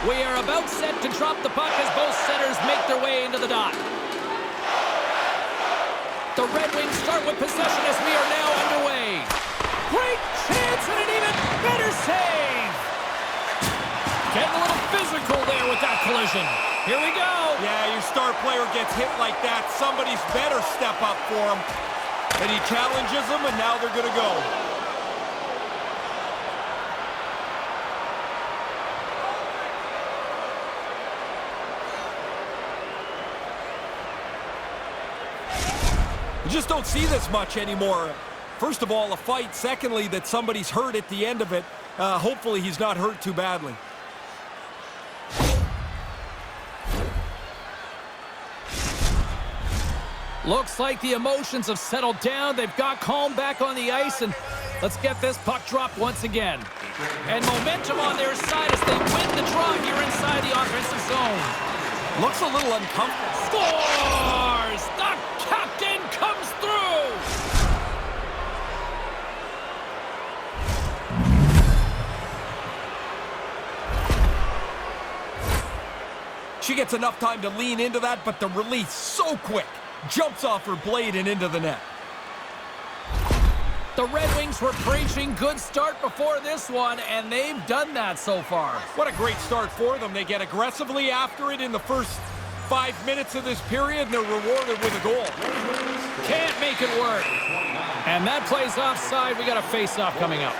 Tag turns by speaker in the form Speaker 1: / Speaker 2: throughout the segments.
Speaker 1: We are about set to drop the puck as both centers make their way into the dot. The Red Wings start with possession as we are now underway. Great chance and an even better save. Getting a little physical there with that collision. Here we go.
Speaker 2: Yeah, your star player gets hit like that. Somebody's better step up for him. And he challenges them, and now they're going to go. You just don't see this much anymore. First of all, a fight. Secondly, that somebody's hurt at the end of it. Hopefully he's not hurt too badly.
Speaker 1: Looks like the emotions have settled down. They've got calm back on the ice, and let's get this puck dropped once again. And momentum on their side as they win the draw here inside the offensive zone.
Speaker 2: Looks a little uncomfortable.
Speaker 1: Scores! The captain comes through!
Speaker 2: She gets enough time to lean into that, but the release so quick. Jumps off her blade and into the net.
Speaker 1: The Red Wings were preaching good start before this one, and they've done that so far.
Speaker 2: What a great start for them. They get aggressively after it in the first 5 minutes of this period, and they're rewarded with a goal.
Speaker 1: Can't make it work. And that play's offside. We got a face-off coming up.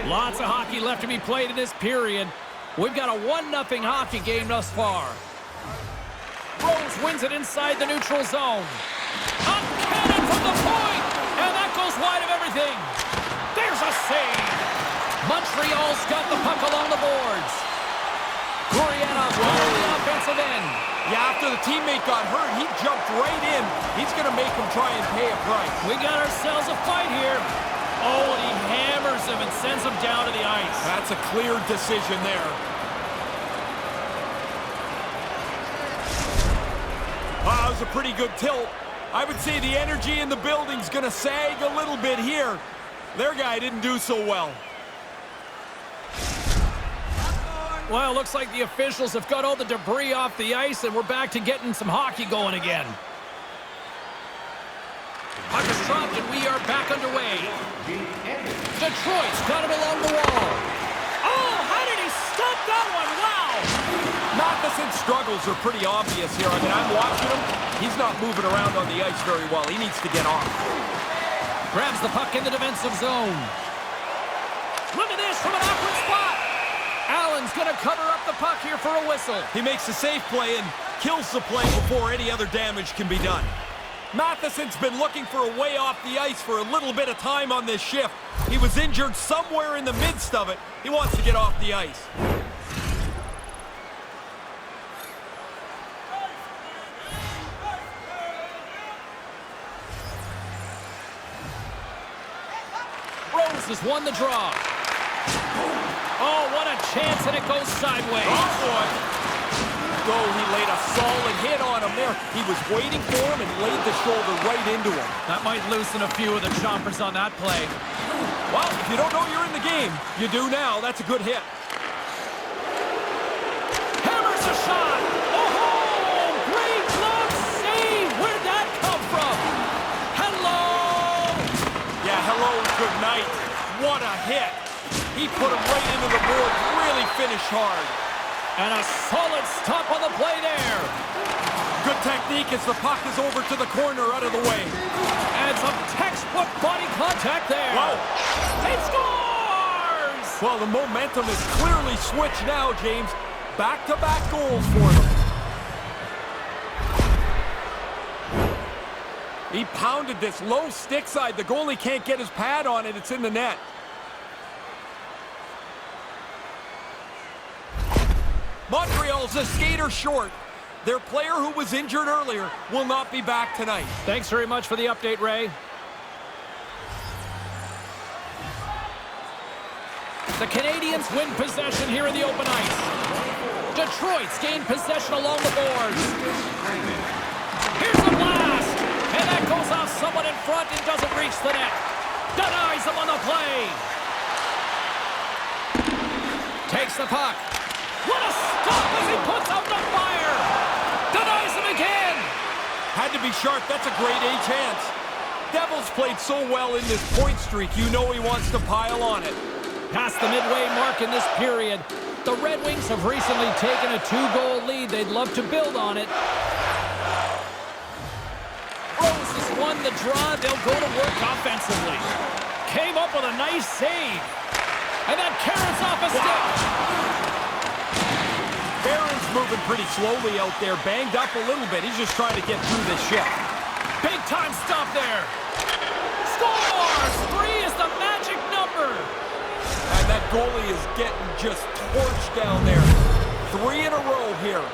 Speaker 1: Lots of hockey left to be played in this period. We've got a 1-0 hockey game thus far. Rose wins it inside the neutral zone. A cannon from the point! And that goes wide of everything. There's a save. Montreal's got the puck along the boards. Gurianov on the offensive end.
Speaker 2: Yeah, after the teammate got hurt, he jumped right in. He's going to make him try and pay a price.
Speaker 1: We got ourselves a fight here. Oh, and he hammers him and sends him down to the ice.
Speaker 2: That's a clear decision there. Wow, that was a pretty good tilt. I would say the energy in the building's going to sag a little bit here. Their guy didn't do so well.
Speaker 1: Well, looks like the officials have got all the debris off the ice, and we're back to getting some hockey going again. Puck is dropped, and we are back underway. Detroit's got him along the wall. Oh, how did he stop that one? Wow!
Speaker 2: Matheson's struggles are pretty obvious here. I mean, I'm watching him. He's not moving around on the ice very well. He needs to get off.
Speaker 1: Grabs the puck in the defensive zone. Look at this from an awkward spot. Allen's going to cover up the puck here for a whistle.
Speaker 2: He makes a safe play and kills the play before any other damage can be done. Matheson's been looking for a way off the ice for a little bit of time on this shift. He was injured somewhere in the midst of it. He wants to get off the ice.
Speaker 1: Rose has won the draw. Oh, what a chance, and it goes sideways.
Speaker 2: Oh, boy. Oh, he laid a solid hit on him there. He was waiting for him and laid the shoulder right into him.
Speaker 1: That might loosen a few of the chompers on that play.
Speaker 2: Well, if you don't know you're in the game, you do now. That's a good hit.
Speaker 1: Hammers a shot. Oh, great glove save. Where'd that come from? Hello.
Speaker 2: Yeah, hello, good night. What a hit. He put him right into the boards, really finished hard.
Speaker 1: And a solid stop on the play there.
Speaker 2: Good technique as the puck is over to the corner out of the way.
Speaker 1: And some textbook body contact there.
Speaker 2: Wow.
Speaker 1: He scores!
Speaker 2: Well, the momentum is clearly switched now, James. Back-to-back goals for them. He pounded this low stick side. The goalie can't get his pad on it. It's in the net. Montreal's a skater short. Their player who was injured earlier will not be back tonight.
Speaker 1: Thanks very much for the update, Ray. The Canadians win possession here in the open ice. Detroit's gained possession along the boards. Here's the blast! And that goes off someone in front and doesn't reach the net. Denies them on the play. Takes the puck. What a stop as he puts out the fire! Denies him again!
Speaker 2: Had to be sharp. That's a grade A chance. Devils played so well in this point streak, you know he wants to pile on it.
Speaker 1: Past the midway mark in this period, the Red Wings have recently taken a 2-goal lead. They'd love to build on it. Rose has won the draw. They'll go to work offensively. Came up with a nice save. And that carrots off a stick.
Speaker 2: Barron's moving pretty slowly out there, banged up a little bit. He's just trying to get through this shift.
Speaker 1: Big time stop there. Scores! 3 is the magic number.
Speaker 2: And that goalie is getting just torched down there. 3 in a row here.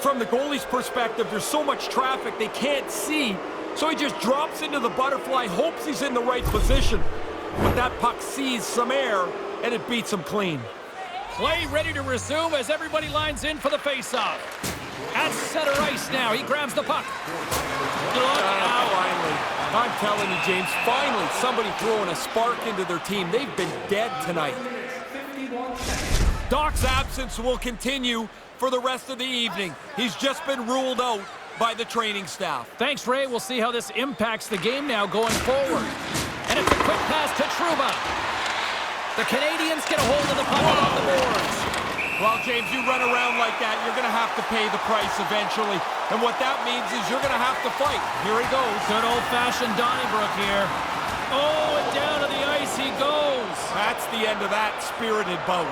Speaker 2: From the goalie's perspective, there's so much traffic they can't see. So he just drops into the butterfly, hopes he's in the right position. But that puck sees some air, and it beats him clean.
Speaker 1: Play ready to resume as everybody lines in for the faceoff. At center ice now, he grabs the puck. Look out.
Speaker 2: Finally. I'm telling you, James, finally somebody throwing a spark into their team. They've been dead tonight. Doc's absence will continue for the rest of the evening. He's just been ruled out by the training staff.
Speaker 1: Thanks, Ray. We'll see how this impacts the game now going forward. And it's a quick pass to Trouba. The Canadians get a hold of the puck off the boards.
Speaker 2: Well, James, you run around like that, you're going to have to pay the price eventually. And what that means is you're going to have to fight. Here he goes.
Speaker 1: Good old-fashioned Donnybrook here. Oh, and down to the ice he goes.
Speaker 2: That's the end of that spirited bout.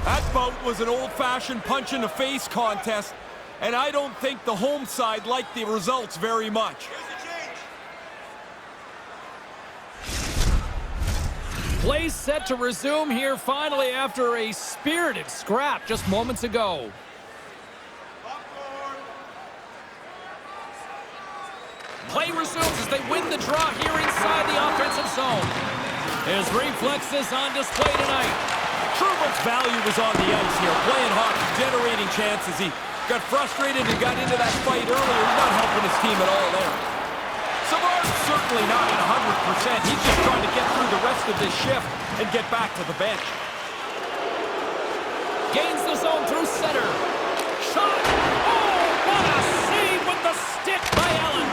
Speaker 2: That bout was an old-fashioned punch-in-the-face contest, and I don't think the home side liked the results very much.
Speaker 1: Play set to resume here finally after a spirited scrap just moments ago. Play resumes as they win the draw here inside the offensive zone. His reflexes on display tonight.
Speaker 2: Trouba's value was on the ice here, playing hockey, generating chances. He got frustrated and got into that fight earlier. He's not helping his team at all there. Savard's certainly not at 100%. He's just trying to get through the rest of this shift and get back to the bench.
Speaker 1: Gains the zone through center. Shot! Oh, what a save with the stick by Allen.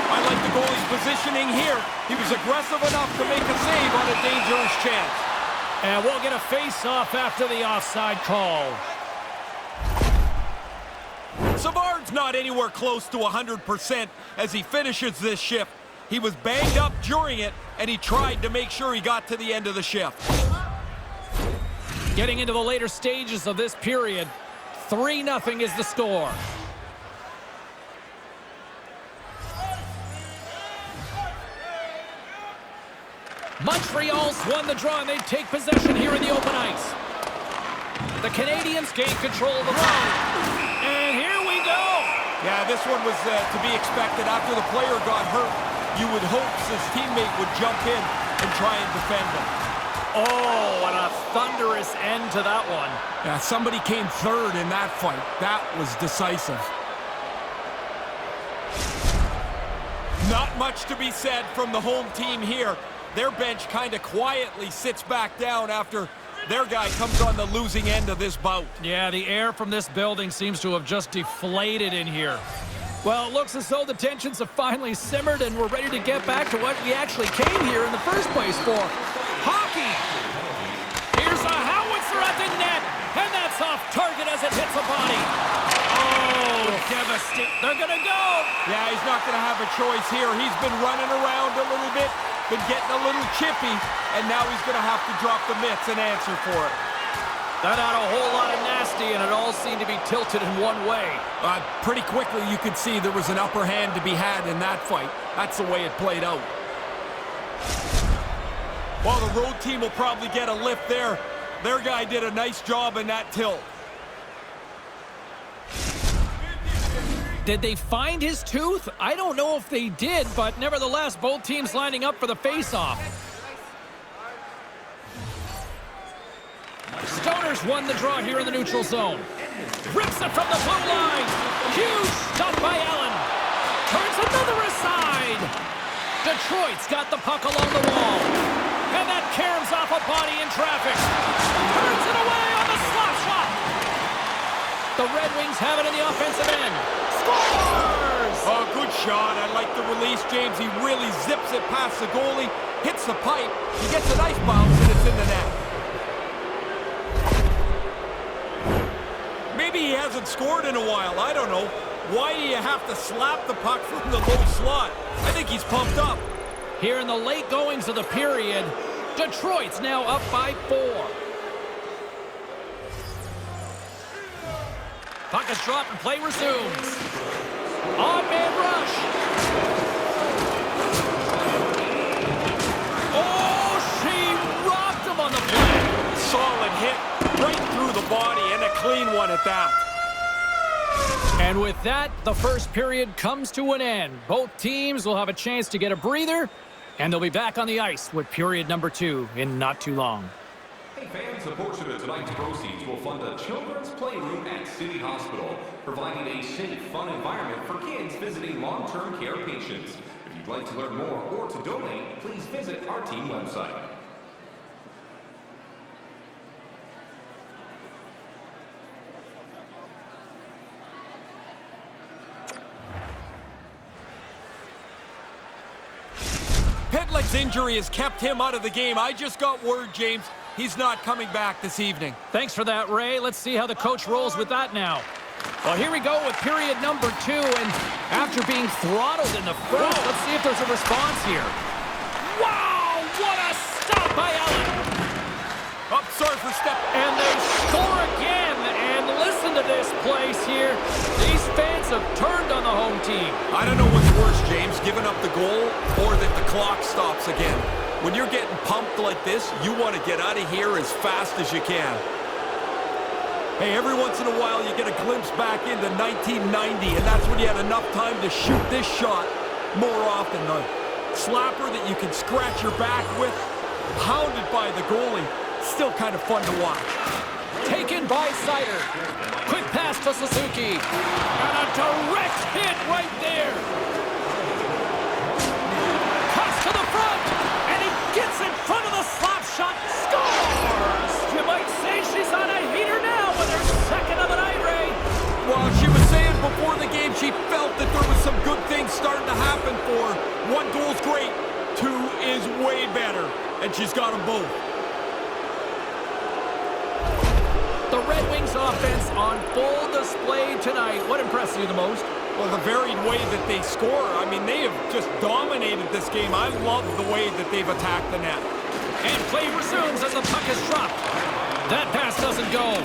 Speaker 2: I like the goalie's positioning here. He was aggressive enough to make a save on a dangerous chance.
Speaker 1: And we'll get a face-off after the offside call.
Speaker 2: Savard's not anywhere close to 100% as he finishes this shift. He was banged up during it, and he tried to make sure he got to the end of the shift.
Speaker 1: Getting into the later stages of this period, 3-0 is the score. Montreal's won the draw, and they take possession here in the open ice. The Canadians gain control of the puck. And here we go.
Speaker 2: Yeah, this one was to be expected. After the player got hurt, you would hope his teammate would jump in and try and defend him.
Speaker 1: Oh, and a thunderous end to that one.
Speaker 2: Yeah, somebody came third in that fight. That was decisive. Not much to be said from the home team here. Their bench kind of quietly sits back down after their guy comes on the losing end of this bout.
Speaker 1: Yeah, the air from this building seems to have just deflated in here. Well, it looks as though the tensions have finally simmered and we're ready to get back to what we actually came here in the first place for. Hockey! Here's a howitzer at the net, and that's off target as it hits a body. Oh, devastating. They're going to go.
Speaker 2: Yeah, he's not going to have a choice here. He's been running around a little bit, been getting a little chippy, and now he's going to have to drop the mitts and answer for it.
Speaker 1: That had a whole lot of nasty, and it all seemed to be tilted in one way.
Speaker 2: Pretty quickly, you could see there was an upper hand to be had in that fight. That's the way it played out. Well, the road team will probably get a lift there. Their guy did a nice job in that tilt.
Speaker 1: Did they find his tooth? I don't know if they did, but nevertheless, both teams lining up for the face-off. Stoners won the draw here in the neutral zone. Rips it from the blue line. Huge stop by Allen. Turns another aside. Detroit's got the puck along the wall. And that caroms off a body in traffic. Turns it away on the slap shot. The Red Wings have it in the offensive end. Scores!
Speaker 2: Oh, good shot. I like the release, James. He really zips it past the goalie, hits the pipe, he gets a nice bounce, and it's in the net. Maybe he hasn't scored in a while. I don't know. Why do you have to slap the puck from the low slot? I think he's pumped up.
Speaker 1: Here in the late goings of the period, Detroit's now up by 4. Puck is dropped and play resumes. On-man rush. Oh, she rocked him on the play.
Speaker 2: Solid hit right through the body, and a clean one at that.
Speaker 1: And with that, the first period comes to an end. Both teams will have a chance to get a breather, and they'll be back on the ice with period number 2 in not too long.
Speaker 3: Hey fans, a portion of tonight's proceeds will fund a children's playroom at City Hospital, providing a safe, fun environment for kids visiting long-term care patients. If you'd like to learn more or to donate, please visit our team website.
Speaker 2: Pitlick's injury has kept him out of the game. I just got word, James, he's not coming back this evening.
Speaker 1: Thanks for that, Ray. Let's see how the coach rolls with that now. Well, here we go with period number 2, and after being throttled in the first, let's see if there's a response here. Wow, what a stop by Allen!
Speaker 2: Oh, sorry for step.
Speaker 1: And they score again, and listen to this place here. These fans have turned on the home team.
Speaker 2: I don't know what's worse, James, giving up the goal or that the clock stops again. When you're getting pumped like this, you want to get out of here as fast as you can. Hey, every once in a while you get a glimpse back into 1990, and that's when you had enough time to shoot this shot more often. The slapper that you can scratch your back with, pounded by the goalie. Still kind of fun to watch.
Speaker 1: Taken by Sider. Quick pass to Suzuki. And a direct hit right there. Cuts to the front. And he gets in front of the slap shot. Scores! You might say she's on a heater now with her second of the night, Ray.
Speaker 2: Well, she was saying before the game she felt that there was some good things starting to happen for her. 1 goal's great. 2 is way better. And she's got them both.
Speaker 1: The Red Wings offense on full display tonight. What impressed you the most?
Speaker 2: Well, the varied way that they score. I mean, they have just dominated this game. I love the way that they've attacked the net.
Speaker 1: And play resumes as the puck is dropped. That pass doesn't go.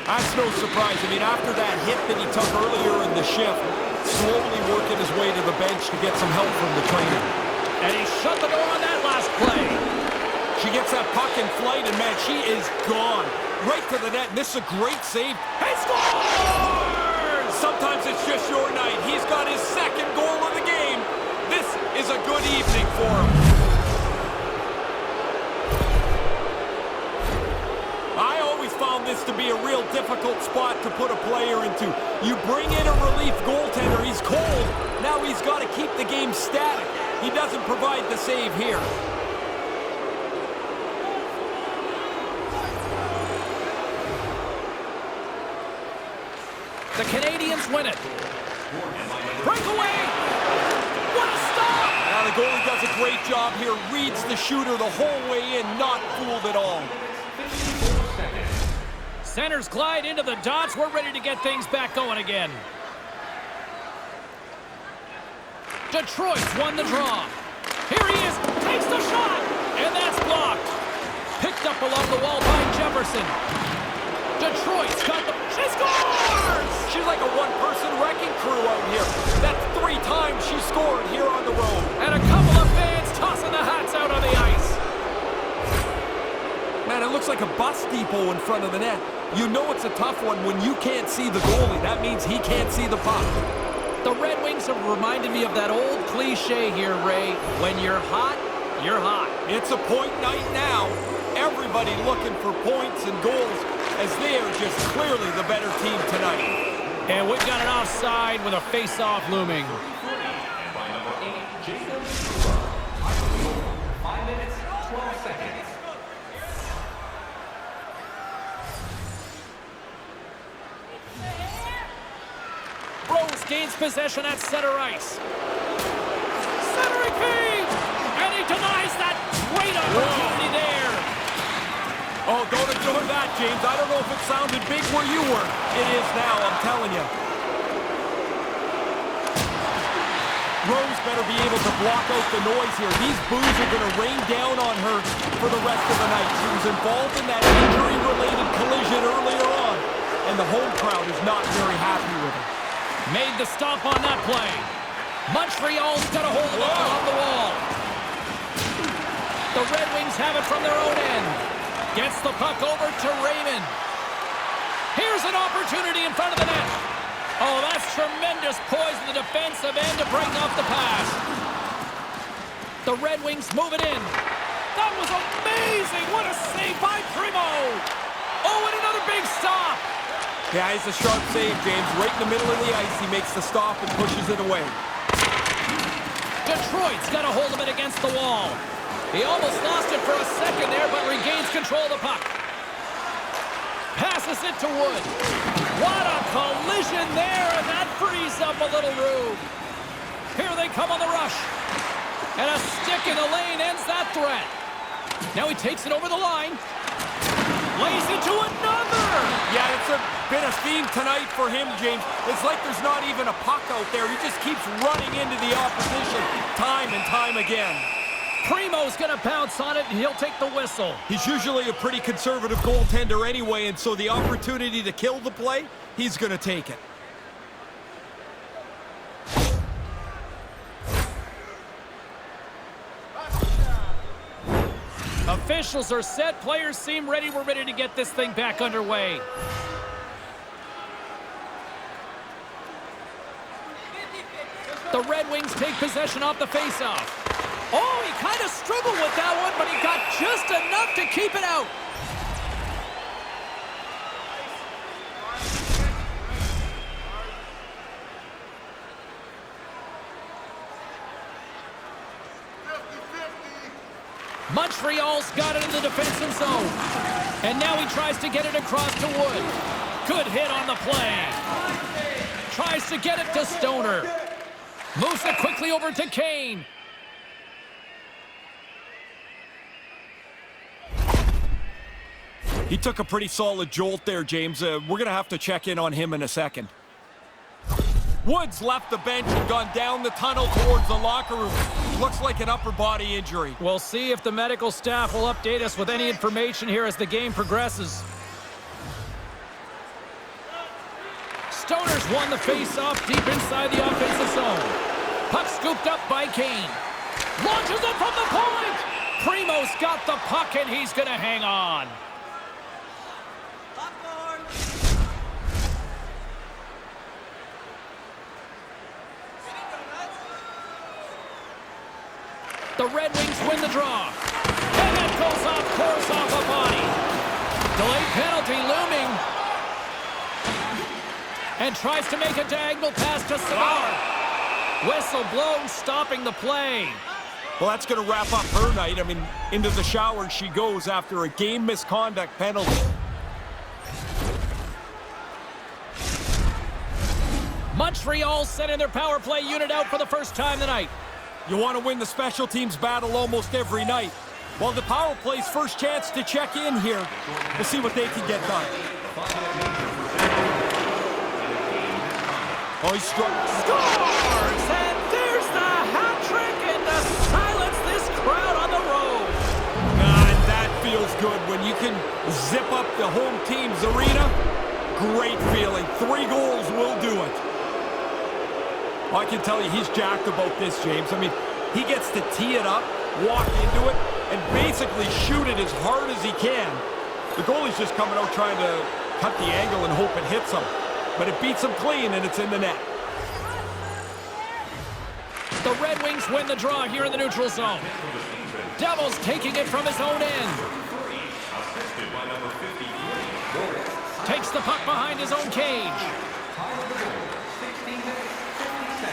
Speaker 2: That's no surprise. I mean, after that hit that he took earlier in the shift, slowly working his way to the bench to get some help from the trainer.
Speaker 1: And he shut the door on that last play.
Speaker 2: She gets that puck in flight, and man, she is gone. Right to the net, and this is a great save.
Speaker 1: He scores!
Speaker 2: Sometimes it's just your night. He's got his second goal of the game. This is a good evening for him. I always found this to be a real difficult spot to put a player into. You bring in a relief goaltender, he's cold. Now he's got to keep the game static. He doesn't provide the save here.
Speaker 1: The Canadians win it. Breakaway! What a stop!
Speaker 2: Now the goalie does a great job here. Reads the shooter the whole way in, not fooled at all.
Speaker 1: Centers glide into the dots. We're ready to get things back going again. Detroit's won the draw. Here he is. Takes the shot. And that's blocked. Picked up along the wall by Jefferson. Detroit's got the... She scores!
Speaker 2: She's like a one-person wrecking crew out here. That's 3 times she scored here on the road.
Speaker 1: And a couple of fans tossing the hats out on the ice.
Speaker 2: Man, it looks like a bus depot in front of the net. You know it's a tough one when you can't see the goalie. That means he can't see the puck.
Speaker 1: The Red Wings have reminded me of that old cliche here, Ray. When you're hot, you're hot.
Speaker 2: It's a point night now. Everybody looking for points and goals. as they are just clearly the better team tonight.
Speaker 1: And we've got an offside with a face-off looming.
Speaker 3: And by number 8, Jacob. 5 minutes, 12 seconds.
Speaker 1: Rose gains possession at center ice. Centering feed! And he denies that great opportunity there.
Speaker 2: Oh, don't ignore that, James. I don't know if it sounded big where you were. It is now, I'm telling you. Rose better be able to block out the noise here. These boos are going to rain down on her for the rest of the night. She was involved in that injury-related collision earlier on, and the home crowd is not very happy with her.
Speaker 1: Made the stop on that play. Montreal's got a hold of it on the wall. The Red Wings have it from their own end. Gets the puck over to Raymond. Here's an opportunity in front of the net. Oh, that's tremendous poise in the defensive end to break off the pass. The Red Wings move it in. That was amazing. What a save by Primo. Oh, and another big stop.
Speaker 2: Yeah, it's a sharp save, James. Right in the middle of the ice, he makes the stop and pushes it away.
Speaker 1: Detroit's got a hold of it against the wall. He almost lost it for a second there, but regains control of the puck. Passes it to Wood. What a collision there, and that frees up a little room. Here they come on the rush. And a stick in the lane ends that threat. Now he takes it over the line. Lays it to another.
Speaker 2: Yeah, it's a bit of theme tonight for him, James. It's like there's not even a puck out there. He just keeps running into the opposition time and time again.
Speaker 1: Primo's going to pounce on it, and he'll take the whistle.
Speaker 2: He's usually a pretty conservative goaltender anyway, and so the opportunity to kill the play, he's going to take it.
Speaker 1: Officials are set. Players seem ready. We're ready to get this thing back underway. The Red Wings take possession off the faceoff. Oh, he kind of struggled with that one, but he got just enough to keep it out. Montreal's got it in the defensive zone. And now he tries to get it across to Wood. Good hit on the play. Tries to get it to Stoner. Moves it quickly over to Kane.
Speaker 2: He took a pretty solid jolt there, James. We're going to have to check in on him in a second. Woods left the bench and gone down the tunnel towards the locker room. Looks like an upper body injury.
Speaker 1: We'll see if the medical staff will update us with any information here as the game progresses. Stoner's won the face-off deep inside the offensive zone. Puck scooped up by Kane. Launches it from the point! Primo's got the puck and he's going to hang on. The Red Wings win the draw. And that goes off course off a body. Delayed penalty looming. And tries to make a diagonal pass to Savard. Whistle blown, stopping the play.
Speaker 2: Well, that's going to wrap up her night. I mean, into the shower she goes after a game misconduct penalty.
Speaker 1: Montreal sending their power play unit out for the first time tonight.
Speaker 2: You want to win the special teams battle almost every night. Well, the power play's first chance to check in here. We'll see what they can get done. Oh, he
Speaker 1: Scores! And there's the hat trick and to silence this crowd on the road.
Speaker 2: God, that feels good when you can zip up the home team's arena. Great feeling. 3 goals will do it. Well, I can tell you he's jacked about this, James. I mean, he gets to tee it up, walk into it, and basically shoot it as hard as he can. The goalie's just coming out trying to cut the angle and hope it hits him. But it beats him clean, and it's in the net.
Speaker 1: The Red Wings win the draw here in the neutral zone. Devils taking it from his own end.
Speaker 3: Assisted by number 53,
Speaker 1: Takes the puck behind his own cage.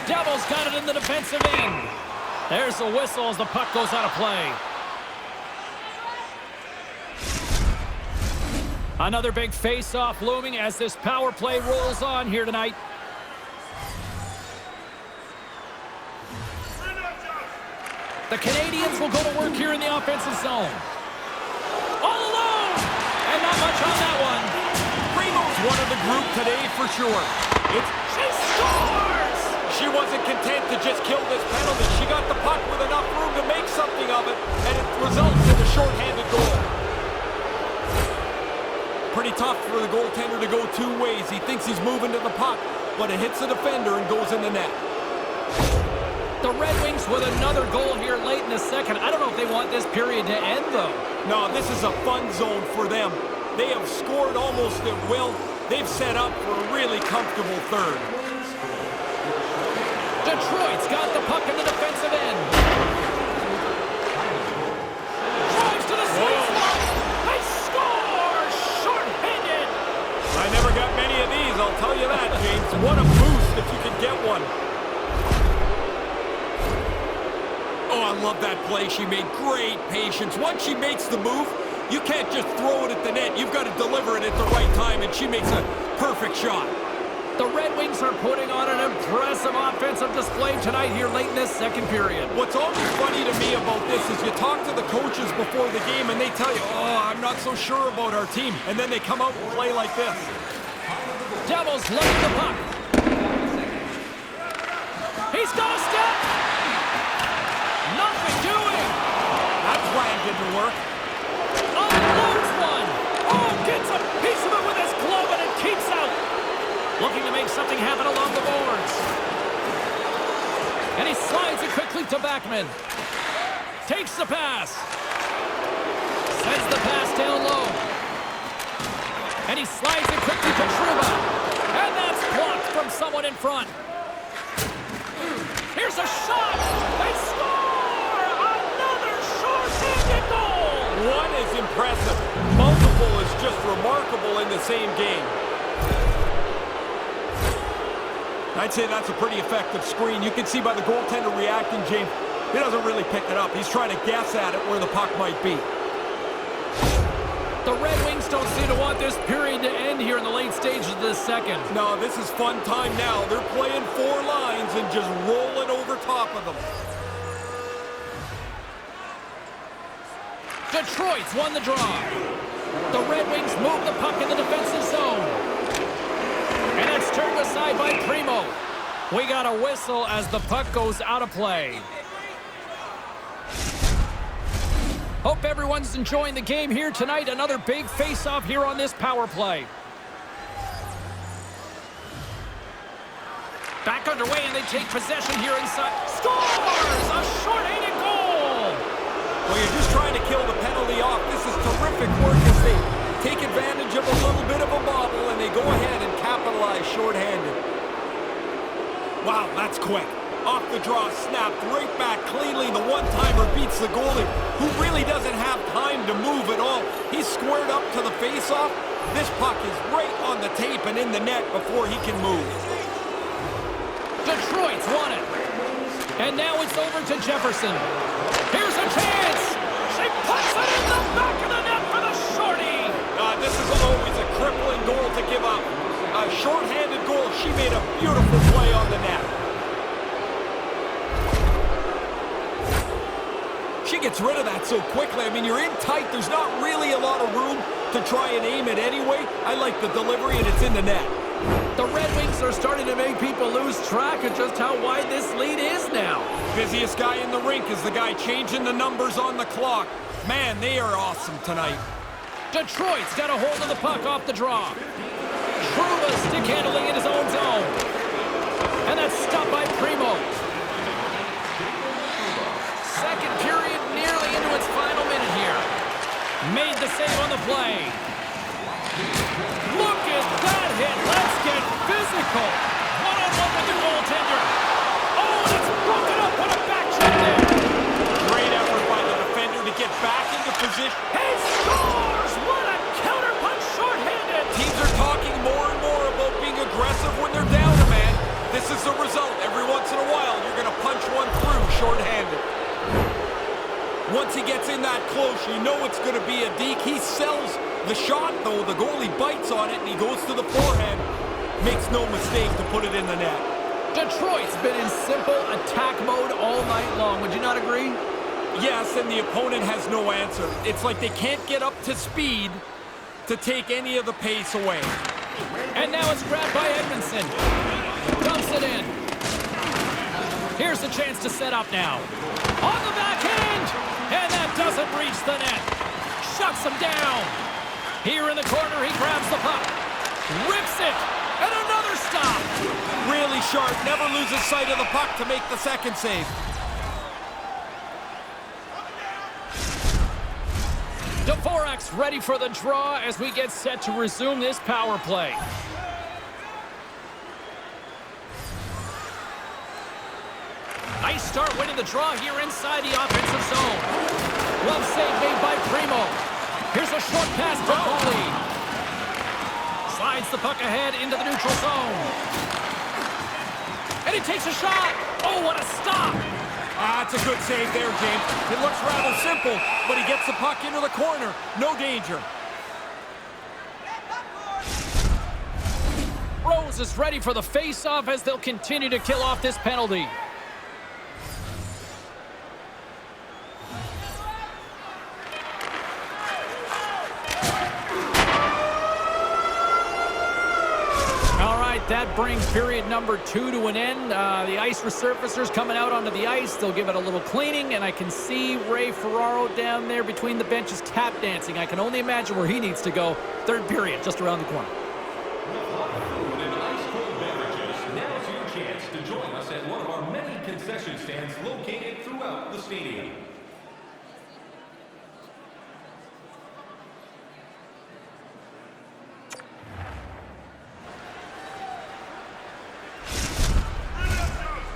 Speaker 1: Devils got it in the defensive end. There's the whistle as the puck goes out of play. Another big face-off looming as this power play rolls on here tonight. The Canadians will go to work here in the offensive zone. All alone! And not much on that one.
Speaker 2: Primo's one of the group today for sure.
Speaker 1: She scores!
Speaker 2: She wasn't content to just kill this penalty. She got the puck with enough room to make something of it, and it results in a shorthanded goal. Pretty tough for the goaltender to go two ways. He thinks he's moving to the puck, but it hits the defender and goes in the net.
Speaker 1: The Red Wings with another goal here late in the second. I don't know if they want this period to end, though.
Speaker 2: No, this is a fun zone for them. They have scored almost at will. They've set up for a really comfortable third.
Speaker 1: Detroit's got the puck in the defensive end. Drives to the sweet spot. They score! Short-handed.
Speaker 2: I never got many of these, I'll tell you that, James. What a boost if you could get one. Oh, I love that play. She made great patience. Once she makes the move, you can't just throw it at the net. You've got to deliver it at the right time, and she makes a perfect shot.
Speaker 1: The Red Wings are putting on an impressive offensive display tonight here late in this second period.
Speaker 2: What's always funny to me about this is you talk to the coaches before the game, and they tell you, oh, I'm not so sure about our team. And then they come out and play like this.
Speaker 1: Devils looking the puck. He's got a step. Nothing doing.
Speaker 2: That plan didn't work.
Speaker 1: Unloads one. Oh, gets a piece of it with his glove and it keeps out. Looking to make something happen along the boards. And he slides it quickly to Backman. Takes the pass. Sends the pass down low. And he slides it quickly to Trouba. And that's blocked from someone in front. Here's a shot. They score! Another short-handed goal!
Speaker 2: One is impressive. Multiple is just remarkable in the same game. I'd say that's a pretty effective screen. You can see by the goaltender reacting, James, he doesn't really pick it up. He's trying to guess at it where the puck might be.
Speaker 1: The Red Wings don't seem to want this period to end here in the late stages of this second.
Speaker 2: No, this is fun time now. They're playing four lines and just rolling over top of them.
Speaker 1: Detroit's won the draw. The Red Wings move the puck in the defensive zone. And it's turned aside by Primo. We got a whistle as the puck goes out of play. Hope everyone's enjoying the game here tonight. Another big face-off here on this power play. Back underway, and they take possession here inside. Scores! A short-handed goal!
Speaker 2: Well, you're just trying to kill the penalty off. This is terrific work as they take advantage of a little bit of a bobble, and they go ahead and capitalize short-handed. Wow, that's quick. Off the draw, snapped right back cleanly. The one-timer beats the goalie, who really doesn't have time to move at all. He's squared up to the face-off. This puck is right on the tape and in the net before he can move.
Speaker 1: Detroit's won it. And now it's over to Jefferson. Here's a chance. She puts it in the back of the net for the shorty.
Speaker 2: This is always a crippling goal to give up. A short-handed goal. She made a beautiful play on the net. She gets rid of that so quickly. I mean, you're in tight. There's not really a lot of room to try and aim it anyway. I like the delivery, and it's in the net.
Speaker 1: The Red Wings are starting to make people lose track of just how wide this lead is now.
Speaker 2: Busiest guy in the rink is the guy changing the numbers on the clock. Man, they are awesome tonight.
Speaker 1: Detroit's got a hold of the puck off the draw. Trouba stick handling in his own zone. And that's stopped by Primo. Second period nearly into its final minute here. Made the save on the play. Look at that hit. Let's get physical. One-on-one with the goaltender. Oh, and it's broken up. What a back check there.
Speaker 2: Great effort by the defender to get back into position.
Speaker 1: He scores! What a counterpunch shorthanded.
Speaker 2: Teams are talking is the result. Every once in a while, you're going to punch one through shorthanded. Once he gets in that close, you know it's going to be a deke. He sells the shot, though. The goalie bites on it, and he goes to the forehand. Makes no mistake to put it in the net.
Speaker 1: Detroit's been in simple attack mode all night long. Would you not agree?
Speaker 2: Yes, and the opponent has no answer. It's like they can't get up to speed to take any of the pace away.
Speaker 1: And now it's grabbed by Edmondson. Dumps it in. Here's a chance to set up now. On the backhand! And that doesn't reach the net. Shuts him down. Here in the corner, he grabs the puck. Rips it. And another stop.
Speaker 2: Really sharp. Never loses sight of the puck to make the second save.
Speaker 1: Dvorak's ready for the draw as we get set to resume this power play. Nice start winning the draw here inside the offensive zone. Glove save made by Primo. Here's a short pass to Foley. Slides the puck ahead into the neutral zone. And he takes a shot. Oh, what a stop.
Speaker 2: That's a good save there, James. It looks rather simple, but he gets the puck into the corner. No danger.
Speaker 1: Rose is ready for the face-off as they'll continue to kill off this penalty. That brings period number 2 to an end. The ice resurfacers coming out onto the ice. They'll give it a little cleaning, and I can see Ray Ferraro down there between the benches tap dancing. I can only imagine where he needs to go. Third period, just around the corner.
Speaker 3: Food and ice-cold beverages. Now's your chance to join us at one of our many concession stands located throughout the stadium.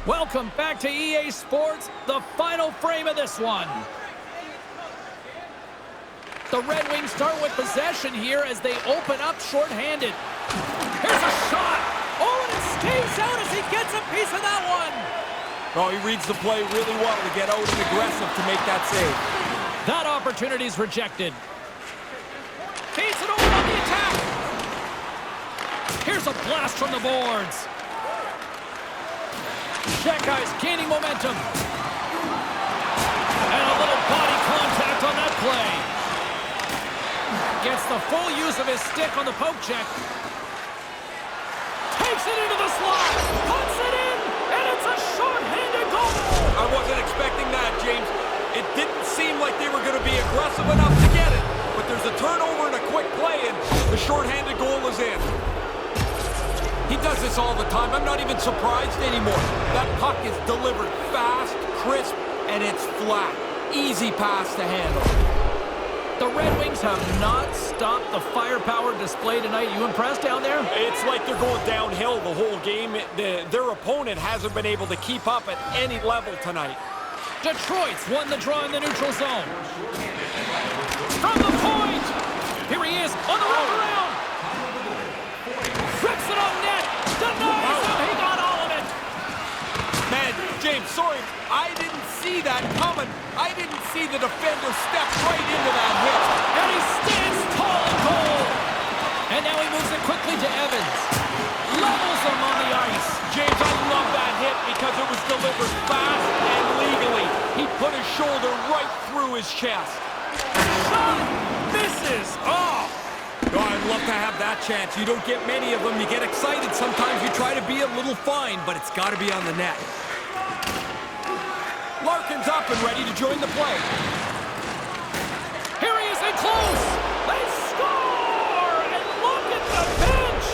Speaker 1: Welcome back to EA Sports, the final frame of this one. The Red Wings start with possession here as they open up shorthanded. Here's a shot. Oh, and it stays out as he gets a piece of that one.
Speaker 2: Oh, he reads the play really well to get out and aggressive to make that save.
Speaker 1: That opportunity's rejected. Feeds it over on the attack. Here's a blast from the boards. Shekai's gaining momentum. And a little body contact on that play. Gets the full use of his stick on the poke check. Takes it into the slot. Puts it in. And it's a short-handed goal.
Speaker 2: I wasn't expecting that, James. It didn't seem like they were going to be aggressive enough to get it. But there's a turnover and a quick play, and the short-handed goal is in. He does this all the time. I'm not even surprised anymore. That puck is delivered fast, crisp, and it's flat. Easy pass to handle.
Speaker 1: The Red Wings have not stopped the firepower display tonight. You impressed down there?
Speaker 2: It's like they're going downhill the whole game. Their opponent hasn't been able to keep up at any level tonight.
Speaker 1: Detroit's won the draw in the neutral zone. From the point! Here he is on the wraparound. Rips it on net. Denies him. He got all of it.
Speaker 2: Man, James, sorry. I didn't see that coming. I didn't see the defender step right into that hit.
Speaker 1: And he stands tall and cold. And now he moves it quickly to Evans. Levels him on the ice.
Speaker 2: James, I love that hit because it was delivered fast and legally. He put his shoulder right through his chest.
Speaker 1: Shot misses. Oh!
Speaker 2: Oh, I'd love to have that chance. You don't get many of them. You get excited. Sometimes you try to be a little fine, but it's got to be on the net. Larkin's up and ready to join the play.
Speaker 1: Here he is in close. They score! And look at the bench.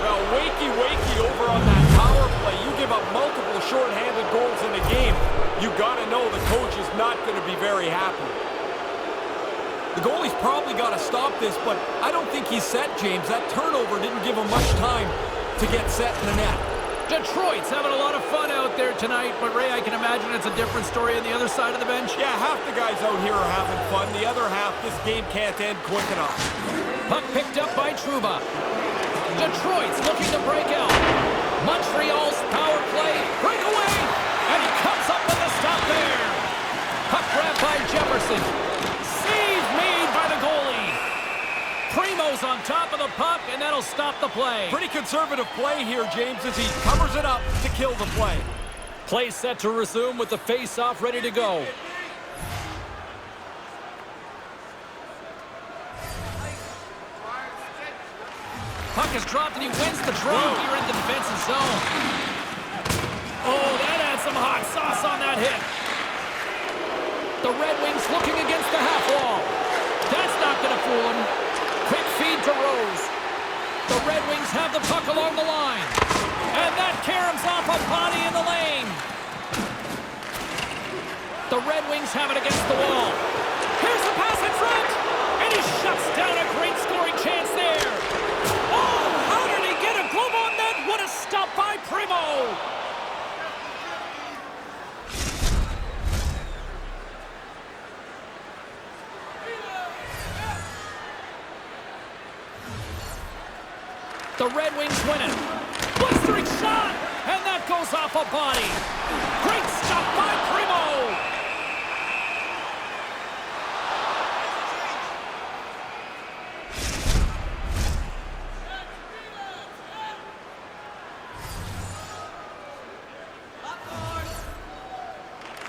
Speaker 2: Well, wakey over on that power play. You give up multiple shorthanded goals in a game. You got to know the coach is not going to be very happy. The goalie's probably got to stop this, but I don't think he's set, James. That turnover didn't give him much time to get set in the net.
Speaker 1: Detroit's having a lot of fun out there tonight, but Ray, I can imagine it's a different story on the other side of the bench.
Speaker 2: Yeah, half the guys out here are having fun. The other half, this game can't end quick enough.
Speaker 1: Puck picked up by Trouba. Detroit's looking to break out. Montreal's power play puck, and that'll stop the play.
Speaker 2: Pretty conservative play here, James, as he covers it up to kill the play.
Speaker 1: Play set to resume with the face-off ready to go. Puck is dropped, and he wins the draw here in the defensive zone. Oh, that adds some hot sauce on that hit. The Red Wings looking against the half wall. That's not going to fool him. Quick feed to Rose. The Red Wings have the puck along the line. And that caroms off a body in the lane. The Red Wings have it against the wall. Here's the pass in front. And he shuts down a great scoring chance there. Oh, how did he get a glove on that? What a stop by Primo. The Red Wings win it. Blistering shot! And that goes off a body. Great stop by Primo!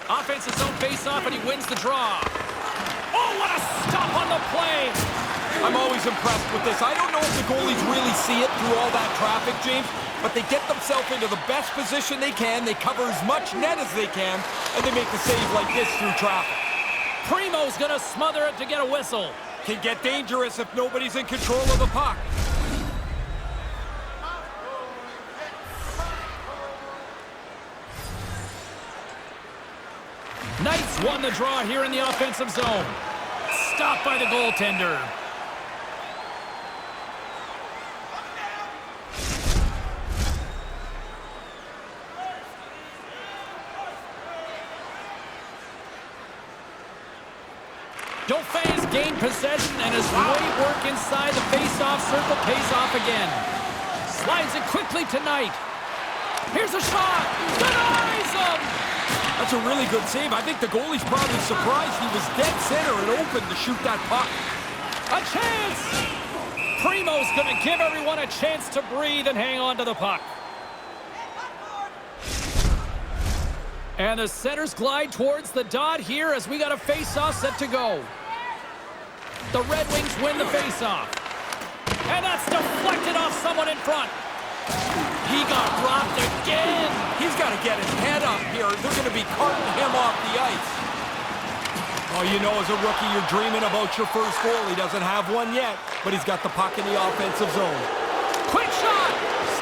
Speaker 1: Offensive zone face-off, and he wins the draw. Oh, what a stop on the play!
Speaker 2: I'm always impressed with this. I don't know if the goalies really see it through all that traffic, James, but they get themselves into the best position they can. They cover as much net as they can, and they make the save like this through traffic.
Speaker 1: Primo's going to smother it to get a whistle.
Speaker 2: Can get dangerous if nobody's in control of the puck.
Speaker 1: Knights won the draw here in the offensive zone. Stopped by the goaltender. Dauphin's gained possession, and his great work inside the face-off circle pays off again. Slides it quickly to Knight. Here's a shot. Denies him.
Speaker 2: That's a really good save. I think the goalie's probably surprised he was dead center and open to shoot that puck.
Speaker 1: A chance! Primo's going to give everyone a chance to breathe and hang on to the puck. And the centers glide towards the dot here as we got a face-off set to go. The Red Wings win the face-off. And that's deflected off someone in front. He got dropped again.
Speaker 2: He's got to get his head up here. They're going to be carting him off the ice. Oh, you know, as a rookie, you're dreaming about your first goal. He doesn't have one yet, but he's got the puck in the offensive zone.
Speaker 1: Quick shot!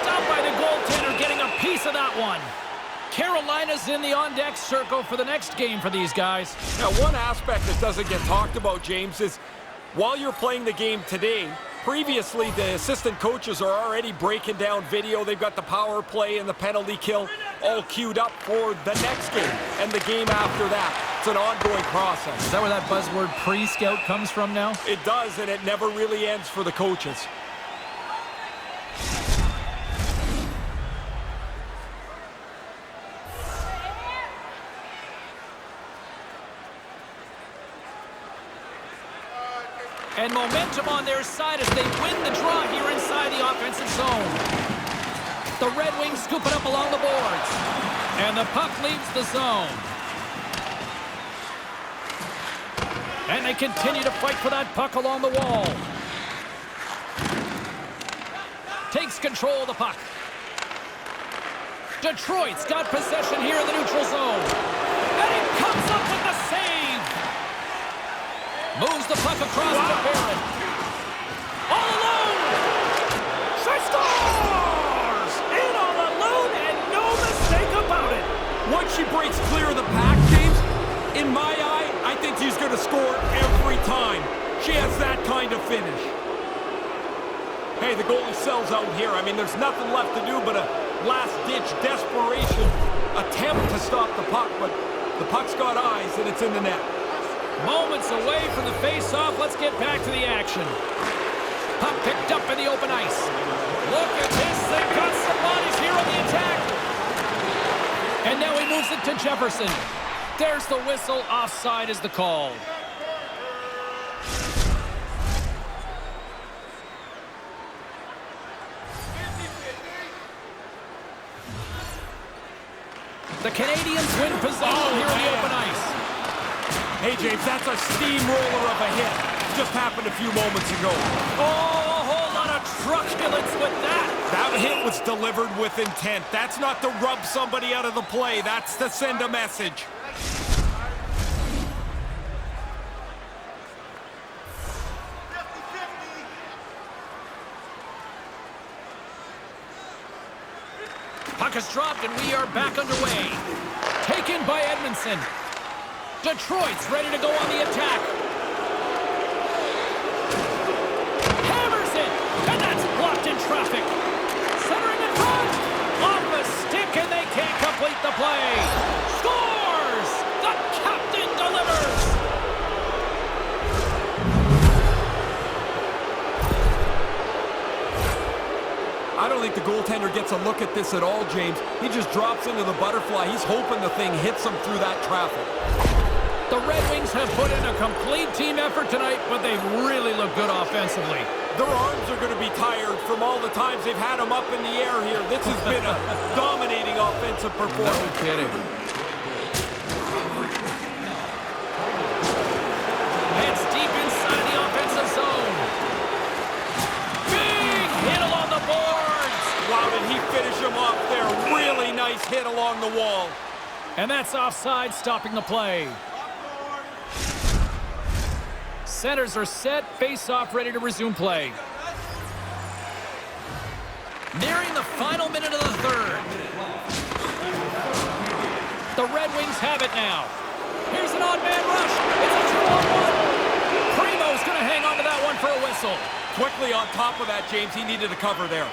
Speaker 1: Stopped by the goaltender, getting a piece of that one. Carolina's in the on-deck circle for the next game for these guys.
Speaker 2: Now, one aspect that doesn't get talked about, James, is while you're playing the game today, previously the assistant coaches are already breaking down video. They've got the power play and the penalty kill all queued up for the next game and the game after that. It's an ongoing process.
Speaker 1: Is that where that buzzword pre-scout comes from now?
Speaker 2: It does, and it never really ends for the coaches.
Speaker 1: And momentum on their side as they win the draw here inside the offensive zone. The Red Wings scoop it up along the boards. And the puck leaves the zone. And they continue to fight for that puck along the wall. Takes control of the puck. Detroit's got possession here in the neutral zone. And he comes up with the save. Moves the puck across to Barrett. All alone! She scores! In all alone and no mistake about it.
Speaker 2: Once she breaks clear of the pack, James, in my eye, I think she's going to score every time. She has that kind of finish. Hey, the goalie sells out here. I mean, there's nothing left to do but a last-ditch desperation attempt to stop the puck, but the puck's got eyes and it's in the net.
Speaker 1: Moments away from the face-off. Let's get back to the action. Puck picked up in the open ice. Look at this. They've got some bodies here on the attack. And now he moves it to Jefferson. There's the whistle. Offside is the call. The Canadians win possession here in the open ice.
Speaker 2: Hey, James, that's a steamroller of a hit. Just happened a few moments ago.
Speaker 1: Oh, a whole lot of truculence with that.
Speaker 2: That hit was delivered with intent. That's not to rub somebody out of the play. That's to send a message.
Speaker 1: Puck is dropped, and we are back underway. Taken by Edmondson. Detroit's ready to go on the attack. Hammers it, and that's blocked in traffic. Centering in front. Off the stick, and they can't complete the play. Scores! The captain delivers.
Speaker 2: I don't think the goaltender gets a look at this at all, James. He just drops into the butterfly. He's hoping the thing hits him through that traffic.
Speaker 1: The Red Wings have put in a complete team effort tonight, but they really look good offensively.
Speaker 2: Their arms are going to be tired from all the times they've had them up in the air here. This has been a dominating offensive performance.
Speaker 1: No kidding. It's deep inside the offensive zone. Big hit along the boards.
Speaker 2: Wow, did he finish him off there? Really nice hit along the wall.
Speaker 1: And that's offside, stopping the play. Centers are set, face-off, ready to resume play. Nearing the final minute of the third. The Red Wings have it now. Here's an odd man rush. It's a 2-on-1. Primo's going to hang on to that one for a whistle.
Speaker 2: Quickly on top of that, James, he needed a cover there.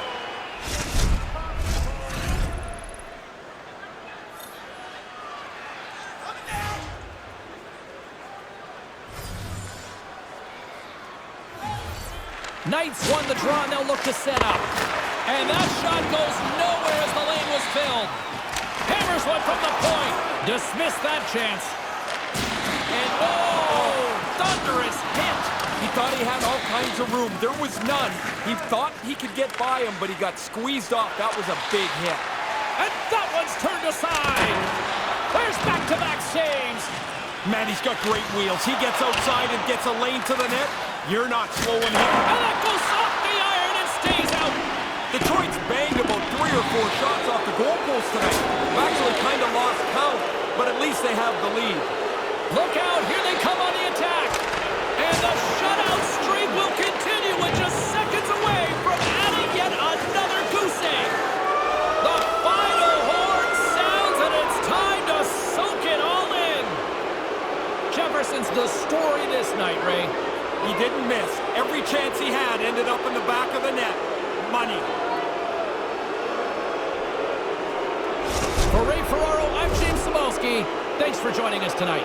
Speaker 1: Knights won the draw, and they'll look to set up. And that shot goes nowhere as the lane was filled. Hammers one from the point. Dismissed that chance. And oh, thunderous hit.
Speaker 2: He thought he had all kinds of room. There was none. He thought he could get by him, but he got squeezed off. That was a big hit.
Speaker 1: And that one's turned aside. There's back-to-back saves.
Speaker 2: Man, he's got great wheels. He gets outside and gets a lane to the net. You're not slowing him.
Speaker 1: And that goes off the iron and stays out.
Speaker 2: Detroit's banged about 3 or 4 shots off the goalpost tonight. They've actually kind of lost count, but at least they have the lead.
Speaker 1: Look out, here they come on the attack. And the shutout streak will continue with just seconds away from adding yet another goose egg. The final horn sounds, and it's time to soak it all in. Jefferson's the story this night, Ray.
Speaker 2: He didn't miss. Every chance he had ended up in the back of the net. Money.
Speaker 1: For Ray Ferraro, I'm James Cybulski. Thanks for joining us tonight.